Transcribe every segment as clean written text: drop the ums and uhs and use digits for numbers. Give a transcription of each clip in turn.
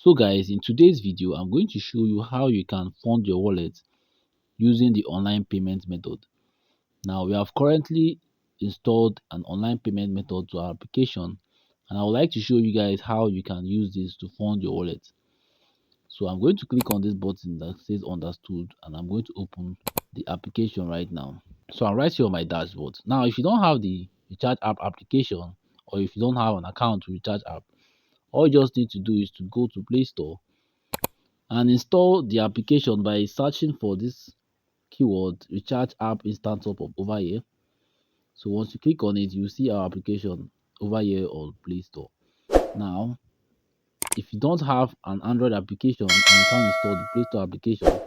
So guys, in today's video, I'm going to show you how you can fund your wallet using the online payment method. Now, we have currently installed an online payment method to our application, and I would like to show you guys how you can use this to fund your wallet. So I'm going to click on this button that says understood, and I'm going to open the application right now. So I'm right here on my dashboard. Now, if you don't have the Recharge app application, or if you don't have an account to Recharge app, all you just need to do is to go to Play Store and install the application by searching for this keyword Recharge app instant top up over here. So once you click on it, you see our application over here on Play Store. Now, if you don't have an Android application and you can't install the Play Store application,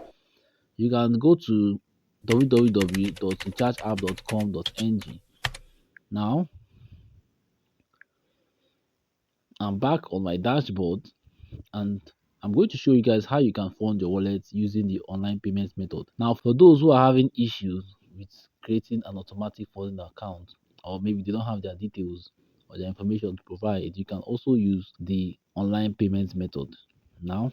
you can go to www.rechargeapp.com.ng. Now, I'm back on my dashboard, and I'm going to show you guys how you can fund your wallet using the online payments method. Now, for those who are having issues with creating an automatic funding account, or maybe they don't have their details or their information to provide, you can also use the online payments method. Now,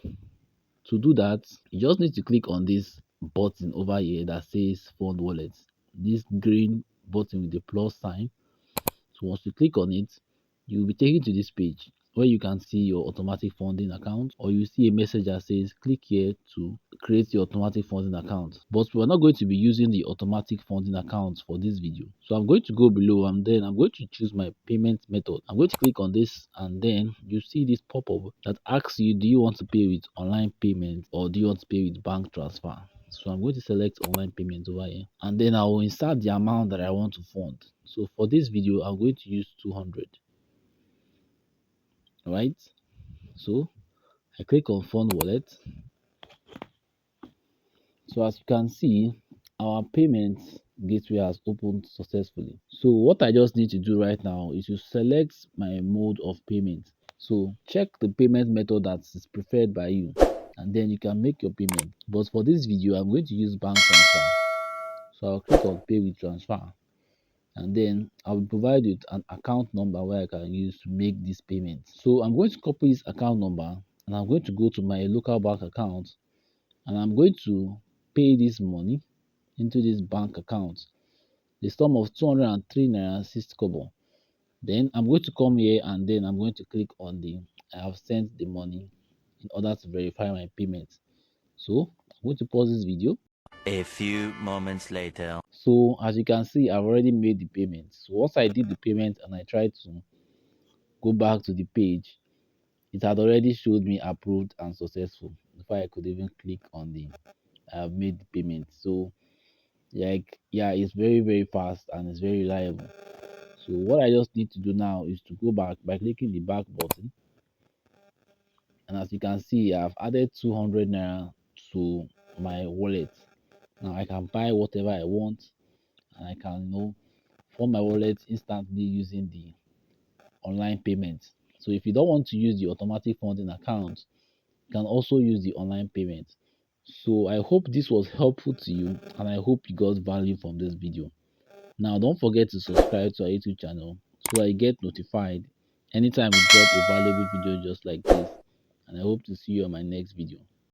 to do that, you just need to click on this button over here that says fund wallet, this green button with the plus sign. So once you click on it, you'll be taken to this page where you can see your automatic funding account, or you see a message that says click here to create your automatic funding account. But we're not going to be using the automatic funding account for this video. So I'm going to go below, and then I'm going to choose my payment method. I'm going to click on this, and then you see this pop-up that asks you, do you want to pay with online payment or do you want to pay with bank transfer? So I'm going to select online payment over here, and then I will insert the amount that I want to fund. So for this video, I'm going to use 200. Right? So I click on fund wallet. So as you can see, our payment gateway has opened successfully. So what I just need to do right now is to select my mode of payment. So check the payment method that is preferred by you, and then you can make your payment. But for this video, I'm going to use bank transfer. So I'll click on pay with transfer, and then I will provide you an account number where I can use to make this payment. So I'm going to copy this account number, and I'm going to go to my local bank account, and I'm going to pay this money into this bank account, the sum of 203 naira 60 kobo. Then I'm going to come here, and then I'm going to click on the I have sent the money in order to verify my payment. So I'm going to pause this video. A few moments later. So as you can see, I've already made the payment. So once I did the payment and I tried to go back to the page, it had already showed me approved and successful before I could even click on the I have made the payment. So yeah, it's very fast and it's very reliable. So what I just need to do now is to go back by clicking the back button, and as you can see, I've added 200 naira to my wallet. Now I can buy whatever I want, and I can fund my wallet instantly using the online payment. So if you don't want to use the automatic funding account, you can also use the online payment. So I hope this was helpful to you, and I hope you got value from this video. Now don't forget to subscribe to our YouTube channel so I get notified anytime we drop a valuable video just like this, and I hope to see you on my next video.